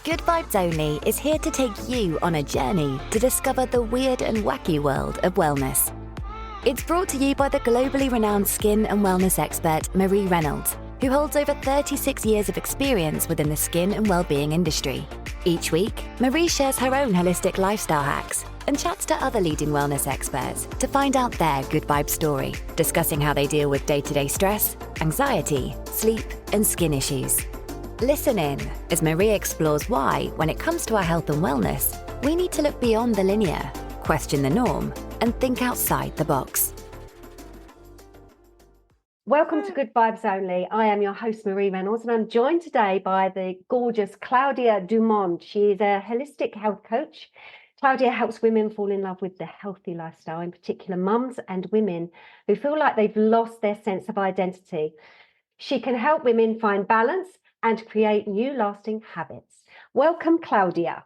Good Vibes Only is here to take you on a journey to discover the weird and wacky world of wellness. It's brought to you by the globally renowned skin and wellness expert Marie Reynolds, who holds over 36 years of experience within the skin and well-being industry. Each week, Marie shares her own holistic lifestyle hacks and chats to other leading wellness experts to find out their good vibe story, discussing how they deal with day-to-day stress, anxiety, sleep, and skin issues. Listen in as Marie explores why, when it comes to our health and wellness, we need to look beyond the linear, question the norm, and think outside the box. Welcome to Good Vibes Only. I am your host, Marie Reynolds, and I'm joined today by the gorgeous Claudia Dumond. She is a holistic health coach. Claudia helps women fall in love with the healthy lifestyle, in particular mums and women who feel like they've lost their sense of identity. She can help women find balance and create new lasting habits. Welcome, Claudia.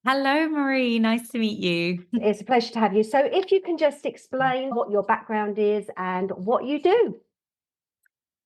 Hello, Marie. Nice to meet you. It's a pleasure to have you. So if you can just explain what your background is and what you do.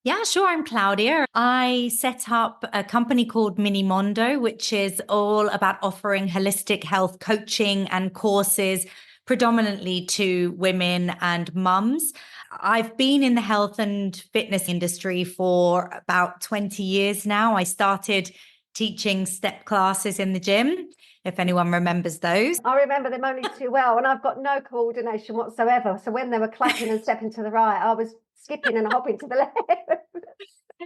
Yeah, sure. I'm Claudia. I set up a company called Minimondo, which is all about offering holistic health coaching and courses predominantly to women and mums. I've been in the health and fitness industry for about 20 years now. I started teaching step classes in the gym, if anyone remembers those. I remember them only too well, and I've got no coordination whatsoever. So when they were clapping and stepping to the right, I was skipping and hopping to the left.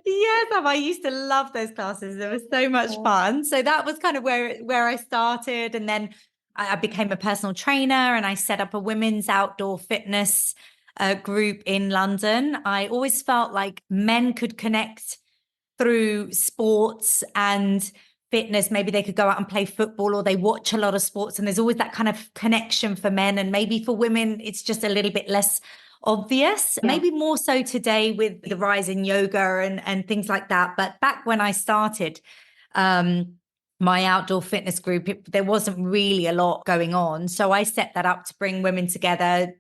Yes, I used to love those classes. It was so much fun. So that was kind of where I started. And then I became a personal trainer and I set up a women's outdoor fitness group in London. I always felt like men could connect through sports and fitness. Maybe they could go out and play football, or they watch a lot of sports, and there's always that kind of connection for men. And maybe for women, it's just a little bit less obvious, maybe more so today with the rise in yoga and things like that. But back when I started my outdoor fitness group, there wasn't really a lot going on. So I set that up to bring women together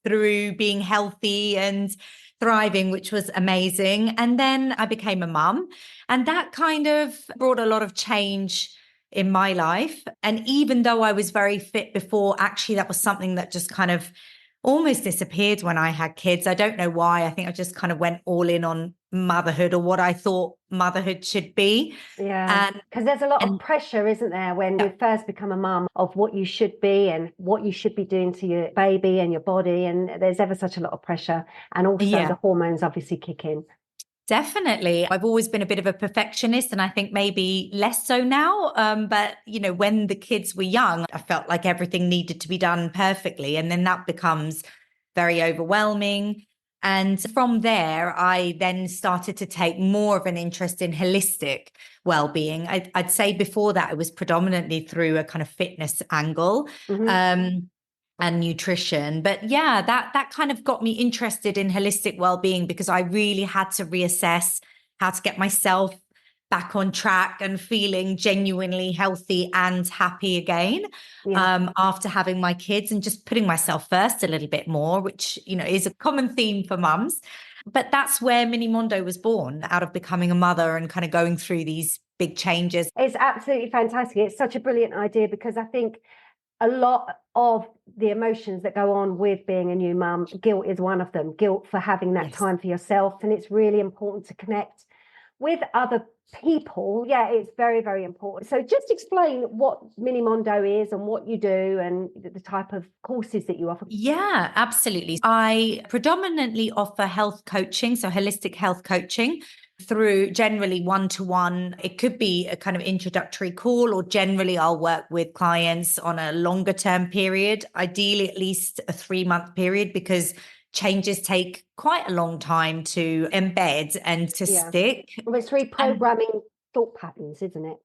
through being healthy and thriving, which was amazing. And then I became a mum, and that kind of brought a lot of change in my life. And even though I was very fit before, actually that was something that just kind of almost disappeared when I had kids. I don't know why. I think I just kind of went all in on motherhood, or what I thought motherhood should be. Yeah, because there's a lot of pressure, isn't there, when you first become a mum, of what you should be and what you should be doing to your baby and your body. And there's ever such a lot of pressure. And also the hormones obviously kick in. Definitely. I've always been a bit of a perfectionist, and I think maybe less so now. But, when the kids were young, I felt like everything needed to be done perfectly. And then that becomes very overwhelming. And from there, I then started to take more of an interest in holistic well-being. I'd say before that, it was predominantly through a kind of fitness angle. And nutrition. But yeah, that kind of got me interested in holistic well-being, because I really had to reassess how to get myself back on track and feeling genuinely healthy and happy again after having my kids, and just putting myself first a little bit more, which, is a common theme for mums. But that's where Minimondo was born, out of becoming a mother and kind of going through these big changes. It's absolutely fantastic. It's such a brilliant idea, because I think a lot of the emotions that go on with being a new mum, guilt is one of them. Guilt for having that time for yourself. And it's really important to connect with other people. Yeah, it's very, very important. So just explain what Minimondo is and what you do and the type of courses that you offer. Yeah, absolutely. I predominantly offer health coaching, so holistic health coaching, through generally one-to-one. It could be a kind of introductory call, or generally I'll work with clients on a longer term period, ideally at least a 3-month period, because changes take quite a long time to embed and to stick. Well, it's reprogramming thought patterns, isn't it?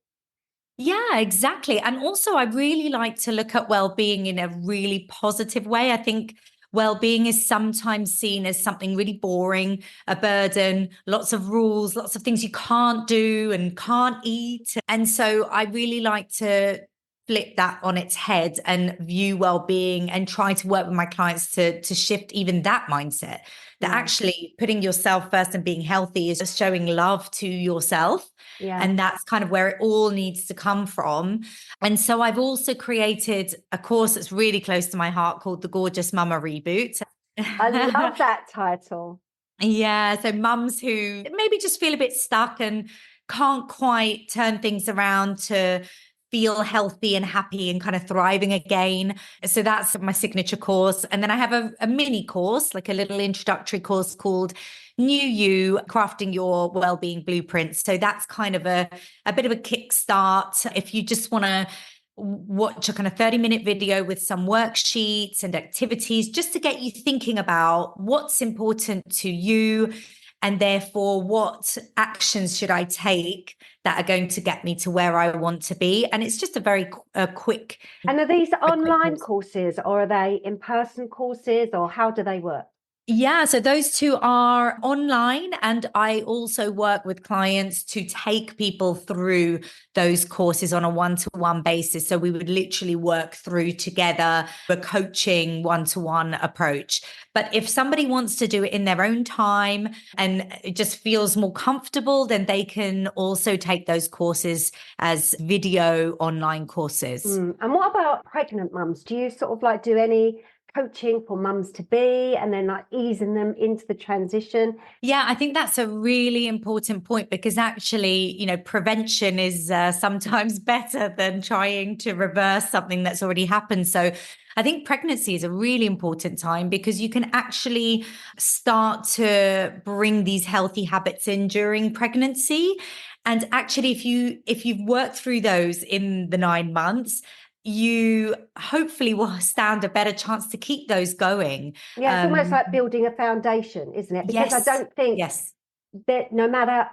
Yeah, exactly. And also I really like to look at well-being in a really positive way. I think well-being is sometimes seen as something really boring, a burden, lots of rules, lots of things you can't do and can't eat. And so I really like to flip that on its head and view well-being and try to work with my clients to shift even that mindset, that actually putting yourself first and being healthy is just showing love to yourself. Yeah. And that's kind of where it all needs to come from. And so I've also created a course that's really close to my heart called the Gorgeous Mama Reboot. I love that title. Yeah. So mums who maybe just feel a bit stuck and can't quite turn things around to feel healthy and happy and kind of thriving again. So that's my signature course. And then I have a mini course, like a little introductory course called New You, Crafting Your Wellbeing Blueprint. So that's kind of a bit of a kickstart. If you just want to watch a kind of 30-minute video with some worksheets and activities just to get you thinking about what's important to you, and therefore what actions should I take that are going to get me to where I want to be. And it's just a very quick. And are these online courses, or are they in-person courses, or how do they work? Yeah, so those two are online, and I also work with clients to take people through those courses on a one-to-one basis. So we would literally work through together a coaching one-to-one approach. But if somebody wants to do it in their own time and it just feels more comfortable, then they can also take those courses as video online courses. And what about pregnant mums? Do you sort of like do any coaching for mums to be and then like easing them into the transition? Yeah, I think that's a really important point, because actually, prevention is sometimes better than trying to reverse something that's already happened. So I think pregnancy is a really important time, because you can actually start to bring these healthy habits in during pregnancy. And actually, if you've worked through those in the 9 months, you hopefully will stand a better chance to keep those going. Yeah, it's almost like building a foundation, isn't it? Because I don't think that no matter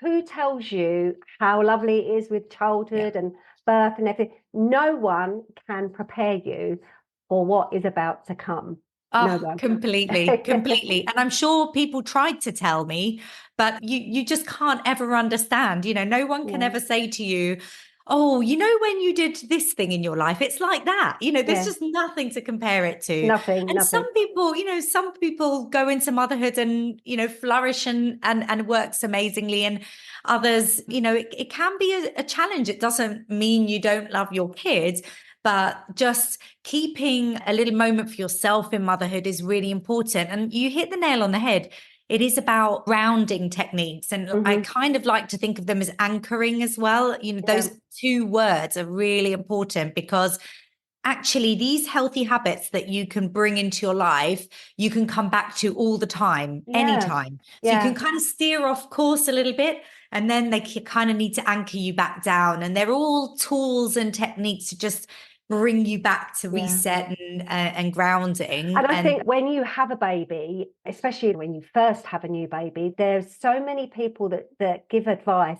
who tells you how lovely it is with childhood and birth and everything, no one can prepare you for what is about to come. Oh, no one. completely. And I'm sure people tried to tell me, but you just can't ever understand. No one can ever say to you, oh, when you did this thing in your life, it's like that. There's just nothing to compare it to. Nothing. Some people go into motherhood and, flourish and works amazingly. And others, it can be a challenge. It doesn't mean you don't love your kids, but just keeping a little moment for yourself in motherhood is really important. And you hit the nail on the head. It is about grounding techniques. And I kind of like to think of them as anchoring as well. Those two words are really important, because actually these healthy habits that you can bring into your life, you can come back to all the time, anytime. So you can kind of steer off course a little bit, and then they kind of need to anchor you back down. And they're all tools and techniques to just bring you back to reset and grounding. And I think when you have a baby, especially when you first have a new baby, there's so many people that give advice,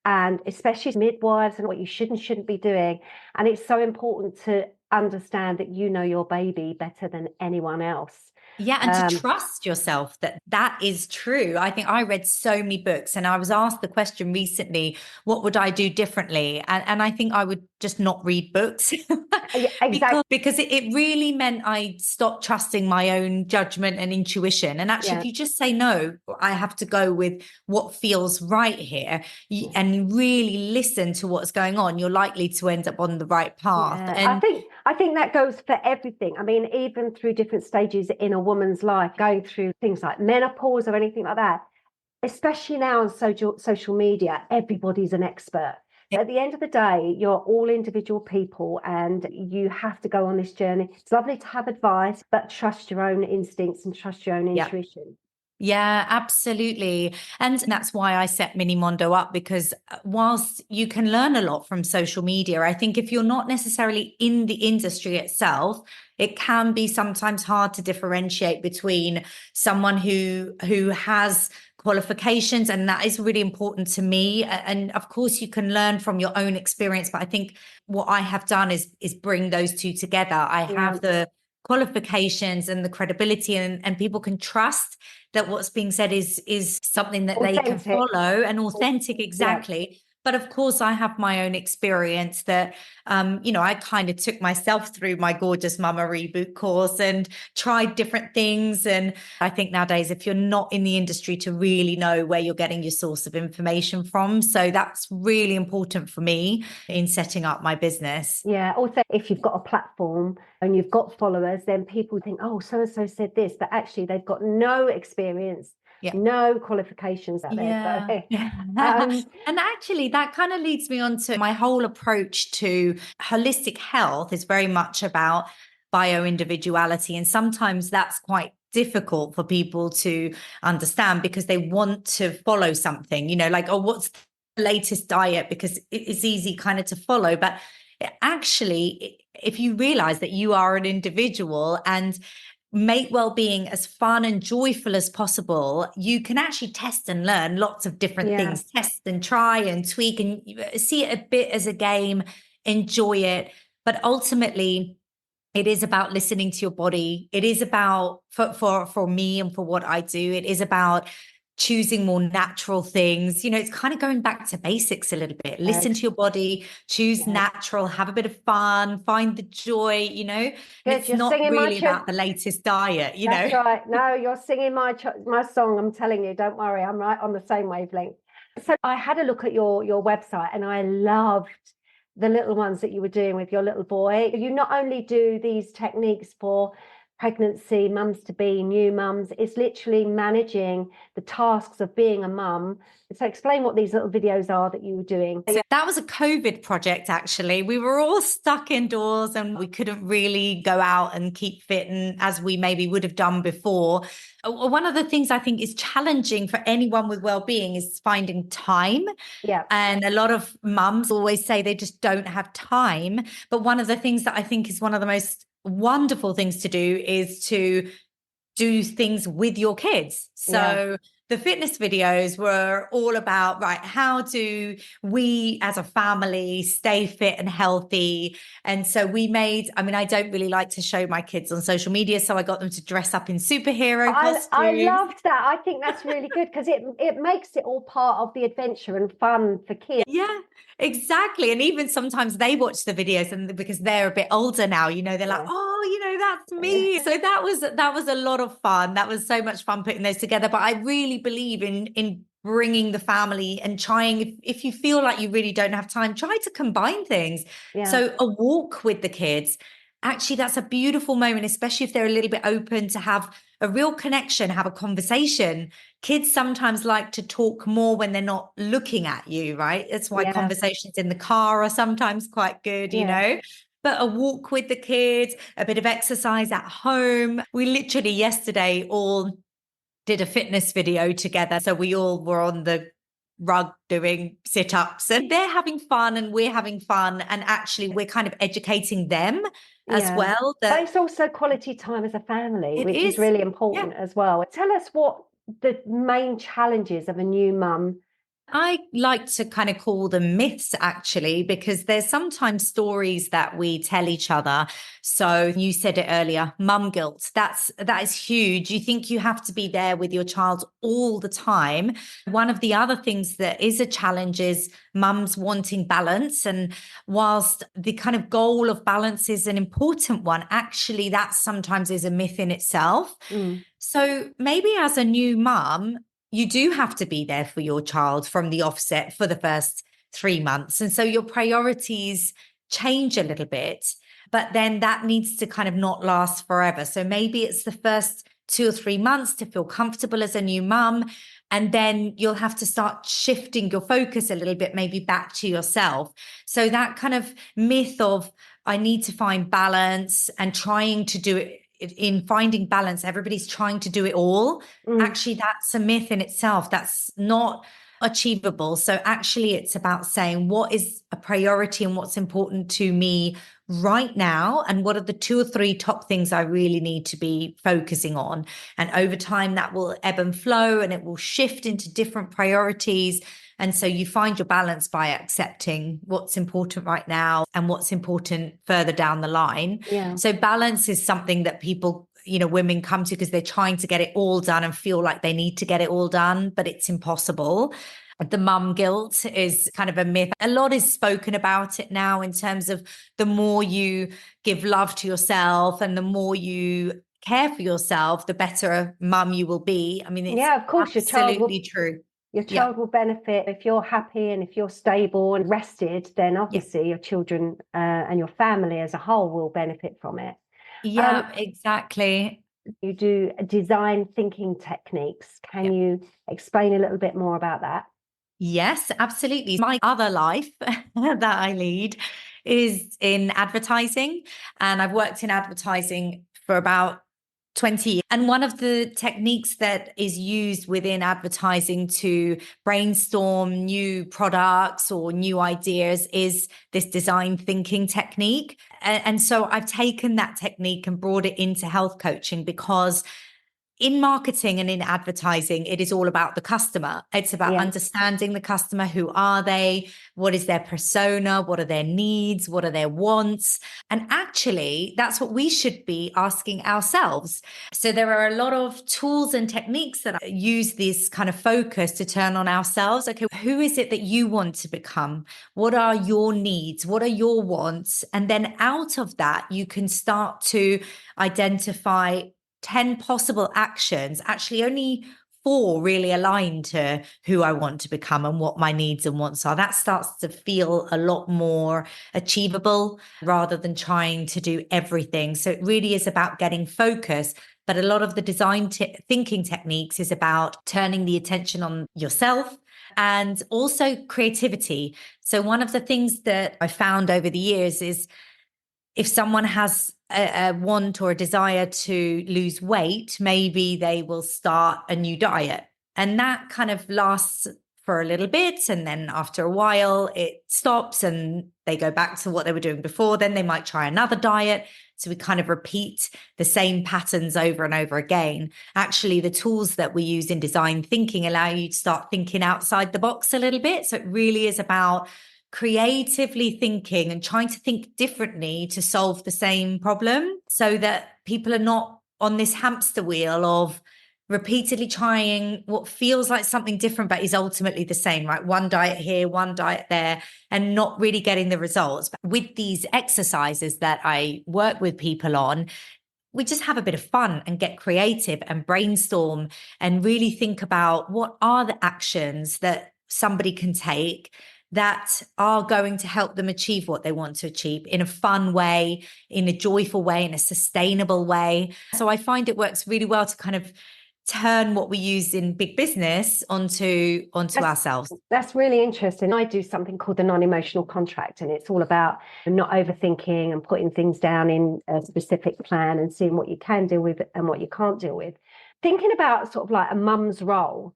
and especially midwives, and what you should and shouldn't be doing. And it's so important to understand that you know your baby better than anyone else. Yeah, and to trust yourself that is true. I think I read so many books, and I was asked the question recently, what would I do differently? And I think I would just not read books. Exactly. because it really meant I stopped trusting my own judgment and intuition. And actually, if you just say, no, I have to go with what feels right here, and really listen to what's going on, you're likely to end up on the right path. Yeah. And I think that goes for everything. I mean, even through different stages in a woman's life, going through things like menopause or anything like that, especially now on social media, everybody's an expert. At the end of the day, you're all individual people, and you have to go on this journey. It's lovely to have advice, but trust your own instincts and trust your own intuition. Yeah, absolutely. And that's why I set Minimondo up, because whilst you can learn a lot from social media, I think if you're not necessarily in the industry itself, it can be sometimes hard to differentiate between someone who has qualifications, and that is really important to me. And of course, you can learn from your own experience, but I think what I have done is bring those two together. I have the qualifications and the credibility, and people can trust that what's being said is something that Authentic. they can follow, and authentic, exactly. But of course, I have my own experience that, I kind of took myself through my Gorgeous Mama Reboot course and tried different things. And I think nowadays, if you're not in the industry, to really know where you're getting your source of information from. So that's really important for me in setting up my business. Yeah. Also, if you've got a platform and you've got followers, then people think, oh, so-and-so said this, but actually they've got no experience. Yeah. No qualifications out there. Yeah. So, And actually, that kind of leads me on to my whole approach to holistic health is very much about bio-individuality. And sometimes that's quite difficult for people to understand because they want to follow something, like, oh, what's the latest diet? Because it's easy kind of to follow. But actually, if you realize that you are an individual and make well-being as fun and joyful as possible, you can actually test and learn lots of different things, test and try and tweak and see it a bit as a game, enjoy it. But ultimately, it is about listening to your body. It is about, for me and for what I do, it is about choosing more natural things. It's kind of going back to basics a little bit. Listen to your body, choose natural, have a bit of fun, find the joy, And it's not really about the latest diet, That's right. No, you're singing my song. I'm telling you, don't worry. I'm right on the same wavelength. So I had a look at your website and I loved the little ones that you were doing with your little boy. You not only do these techniques for pregnancy, mums to be, new mums, it's literally managing the tasks of being a mum. So explain what these little videos are that you were doing. So that was a COVID project, actually. We were all stuck indoors and we couldn't really go out and keep fit and as we maybe would have done before. One of the things I think is challenging for anyone with well-being is finding time. Yeah. And a lot of mums always say they just don't have time. But one of the things that I think is one of the most wonderful things to do is to do things with your kids. So the fitness videos were all about, right, how do we as a family stay fit and healthy? And so we made, I don't really like to show my kids on social media, so I got them to dress up in superhero costumes. I loved that. I think that's really good because it makes it all part of the adventure and fun for kids. Yeah, exactly. And even sometimes they watch the videos and because they're a bit older now, they're like, oh, that's me. So that was a lot of fun. That was so much fun putting those together. But I really believe in bringing the family and trying, if you feel like you really don't have time, try to combine things. Yeah. So a walk with the kids, actually, that's a beautiful moment, especially if they're a little bit open to have a real connection, have a conversation. Kids sometimes like to talk more when they're not looking at you, right? That's why conversations in the car are sometimes quite good, But a walk with the kids, a bit of exercise at home. We literally yesterday all did a fitness video together. So we all were on the rug doing sit-ups and they're having fun and we're having fun. And actually we're kind of educating them as well. But it's also quality time as a family, which is really important as well. Tell us what the main challenges of a new mum. I like to kind of call them myths, actually, because there's sometimes stories that we tell each other. So you said it earlier, mum guilt. That is huge. You think you have to be there with your child all the time. One of the other things that is a challenge is mums wanting balance. And whilst the kind of goal of balance is an important one, actually that sometimes is a myth in itself. So maybe as a new mum, you do have to be there for your child from the offset for the first 3 months. And so your priorities change a little bit, but then that needs to kind of not last forever. So maybe it's the first 2 or 3 months to feel comfortable as a new mum. And then you'll have to start shifting your focus a little bit, maybe back to yourself. So that kind of myth of I need to find balance and trying to do it. In finding balance, everybody's trying to do it all. Actually, that's a myth in itself. That's not achievable. So actually, it's about saying what is a priority and what's important to me right now, and what are the 2 or 3 top things I really need to be focusing on. And over time, that will ebb and flow and it will shift into different priorities. And so you find your balance by accepting what's important right now and what's important further down the line. Yeah. So balance is something that people, women come to because they're trying to get it all done and feel like they need to get it all done, but it's impossible. the mum guilt is kind of a myth. A lot is spoken about it now in terms of the more you give love to yourself and the more you care for yourself, the better a mum you will be. I mean, it's Of course, absolutely true. Your child will benefit if you're happy and if you're stable and rested, then obviously your children and your family as a whole will benefit from it. Yeah, exactly. You do design thinking techniques. Can you explain a little bit more about that? Yes, absolutely. My other life that I lead is in advertising, and I've worked in advertising for about 20 years. And one of the techniques that is used within advertising to brainstorm new products or new ideas is this design thinking technique. And so I've taken that technique and brought it into health coaching, because in marketing and in advertising, it is all about the customer. It's about understanding the customer. Who are they? What is their persona? What are their needs? What are their wants? And actually, that's what we should be asking ourselves. So there are a lot of tools and techniques that use this kind of focus to turn on ourselves. Okay, who is it that you want to become? What are your needs? What are your wants? And then out of that, you can start to identify 10 possible actions. Actually, only 4 really align to who I want to become and what my needs and wants are. That starts to feel a lot more achievable rather than trying to do everything. So it really is about getting focus. But a lot of the design thinking techniques is about turning the attention on yourself and also creativity. So one of the things that I found over the years is if someone has a want or a desire to lose weight, maybe they will start a new diet. And that kind of lasts for a little bit. And then after a while, it stops and they go back to what they were doing before. Then they might try another diet. So we kind of repeat the same patterns over and over again. Actually, the tools that we use in design thinking allow you to start thinking outside the box a little bit. So it really is about creatively thinking and trying to think differently to solve the same problem, so that people are not on this hamster wheel of repeatedly trying what feels like something different, but is ultimately the same, right? One diet here, one diet there, and not really getting the results. But with these exercises that I work with people on, we just have a bit of fun and get creative and brainstorm and really think about what are the actions that somebody can take that are going to help them achieve what they want to achieve in a fun way, in a joyful way, in a sustainable way. So I find it works really well to kind of turn what we use in big business onto ourselves. That's really interesting. I do something called the non-emotional contract, and it's all about not overthinking and putting things down in a specific plan and seeing what you can deal with and what you can't deal with. Thinking about sort of like a mum's role,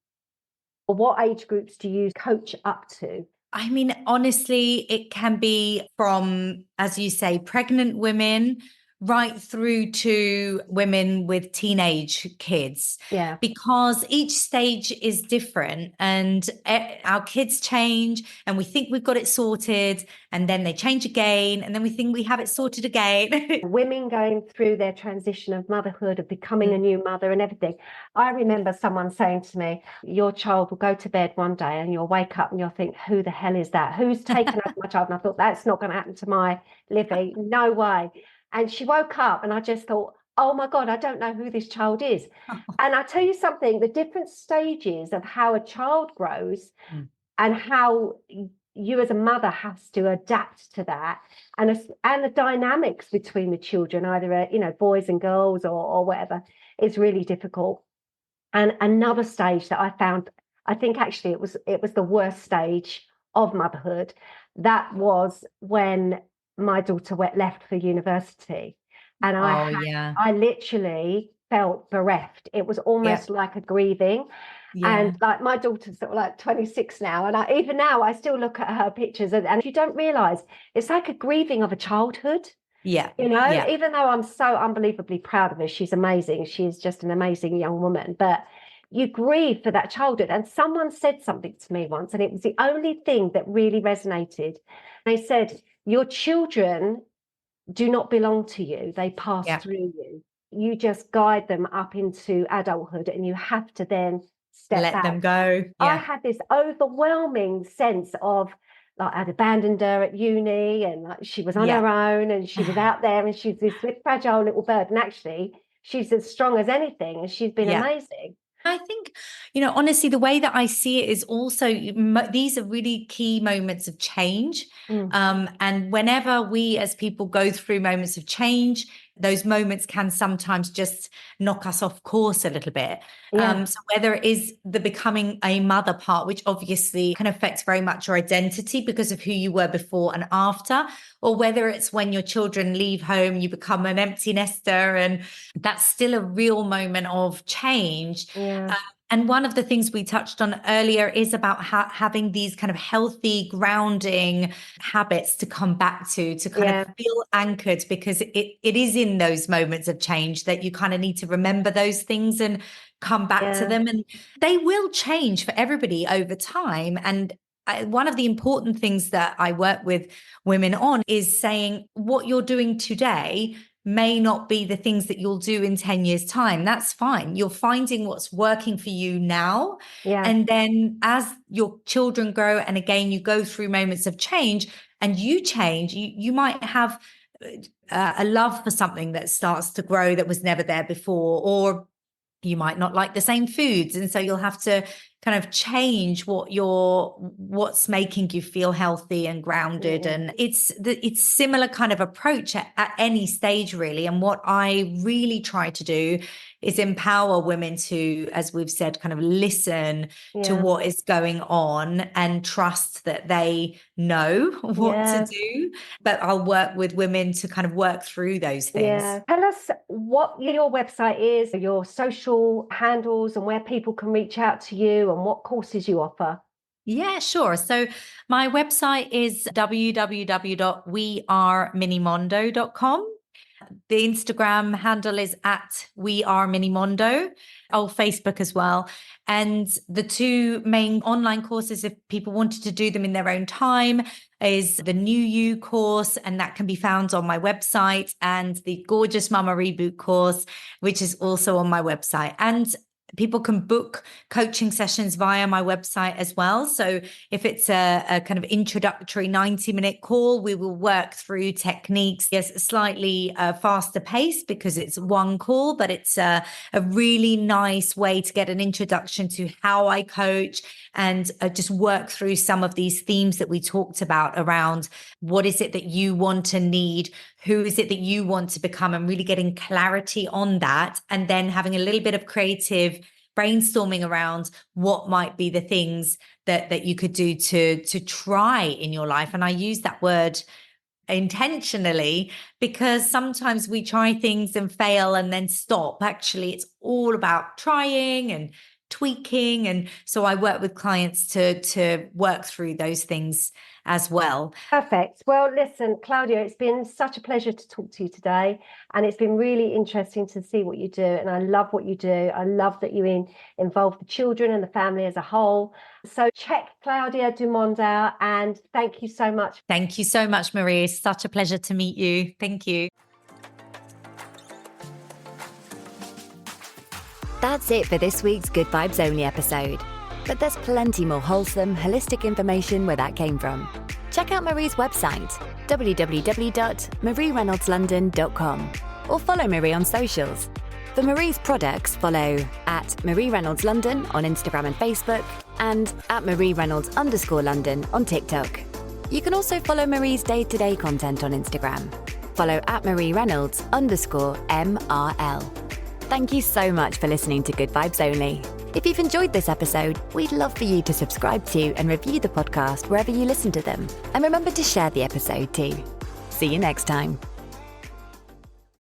or what age groups do you coach up to? I mean, honestly, it can be from, as you say, pregnant women right through to women with teenage kids. Yeah. Because each stage is different and our kids change and we think we've got it sorted and then they change again and then we think we have it sorted again. Women going through their transition of motherhood, of becoming a new mother and everything. I remember someone saying to me, your child will go to bed one day and you'll wake up and you'll think, who the hell is that? Who's taken up my child? And I thought, that's not going to happen to my Livy. No way. And she woke up and I just thought, oh my God, I don't know who this child is. And I tell you something, the different stages of how a child grows and how you as a mother has to adapt to that, and the dynamics between the children, either boys and girls or whatever, is really difficult. And another stage that I found, I think actually it was the worst stage of motherhood. That was when my daughter left for university, and I literally felt bereft. It was almost like a grieving. And like my daughter's sort of like 26 now, and even now I still look at her pictures and you don't realize it's like a grieving of a childhood. Even though I'm so unbelievably proud of her, she's amazing, she's just an amazing young woman, but you grieve for that childhood. And someone said something to me once, and it was the only thing that really resonated. They said, your children do not belong to you, they pass through you. You just guide them up into adulthood, and you have to then step let back. them go. I Yeah. had this overwhelming sense of like I'd abandoned her at uni, and like she was on Yeah. her own, and she was out there, and she's this fragile little bird, and actually she's as strong as anything, and she's been Yeah. amazing. I think, honestly, the way that I see it is also these are really key moments of change. And whenever we as people go through moments of change, those moments can sometimes just knock us off course a little bit. Yeah. So whether it is the becoming a mother part, which obviously can affect very much your identity because of who you were before and after, or whether it's when your children leave home, you become an empty nester, and that's still a real moment of change. Yeah. And one of the things we touched on earlier is about having these kind of healthy grounding habits to come back to kind of feel anchored, because it is in those moments of change that you kind of need to remember those things and come back to them. And they will change for everybody over time. And one of the important things that I work with women on is saying what you're doing today may not be the things that you'll do in 10 years' time. That's fine. You're finding what's working for you now. Yeah. And then as your children grow, and again, you go through moments of change and you change, you might have a love for something that starts to grow that was never there before, or you might not like the same foods. And so you'll have to kind of change what's making you feel healthy and grounded. And it's similar kind of approach at any stage, really. And what I really try to do is empower women to, as we've said, kind of listen to what is going on and trust that they know what to do. But I'll work with women to kind of work through those things. Yeah. Tell us what your website is, your social handles, and where people can reach out to you, and what courses you offer. Yeah, sure. So my website is www.weareminimondo.com. The Instagram handle is @weareminimondo, Facebook as well. And the two main online courses, if people wanted to do them in their own time, is the New You course, and that can be found on my website, and the Gorgeous Mama Reboot course, which is also on my website. And people can book coaching sessions via my website as well. So if it's a kind of introductory 90-minute call, we will work through techniques. Yes, a slightly faster pace because it's one call, but it's a really nice way to get an introduction to how I coach and just work through some of these themes that we talked about around what is it that you want to need, who is it that you want to become, and really getting clarity on that, and then having a little bit of creative brainstorming around what might be the things that you could do to try in your life. And I use that word intentionally because sometimes we try things and fail and then stop. Actually, it's all about trying and tweaking. And so I work with clients to work through those things as well. Perfect. Well, listen, Claudia, it's been such a pleasure to talk to you today, and it's been really interesting to see what you do. And I love what you do. I love that you involve the children and the family as a whole. So check Claudia Dumond out, and thank you so much. Thank you so much, Marie. It's such a pleasure to meet you. Thank you. That's it for this week's Good Vibes Only episode. But there's plenty more wholesome, holistic information where that came from. Check out Marie's website, www.mariereynolds.london.com, or follow Marie on socials. For Marie's products, follow @MarieReynoldsLondon on Instagram and Facebook, and @MarieReynolds_London on TikTok. You can also follow Marie's day-to-day content on Instagram. Follow @MarieReynolds_MRL. Thank you so much for listening to Good Vibes Only. If you've enjoyed this episode, we'd love for you to subscribe to and review the podcast wherever you listen to them. And remember to share the episode too. See you next time.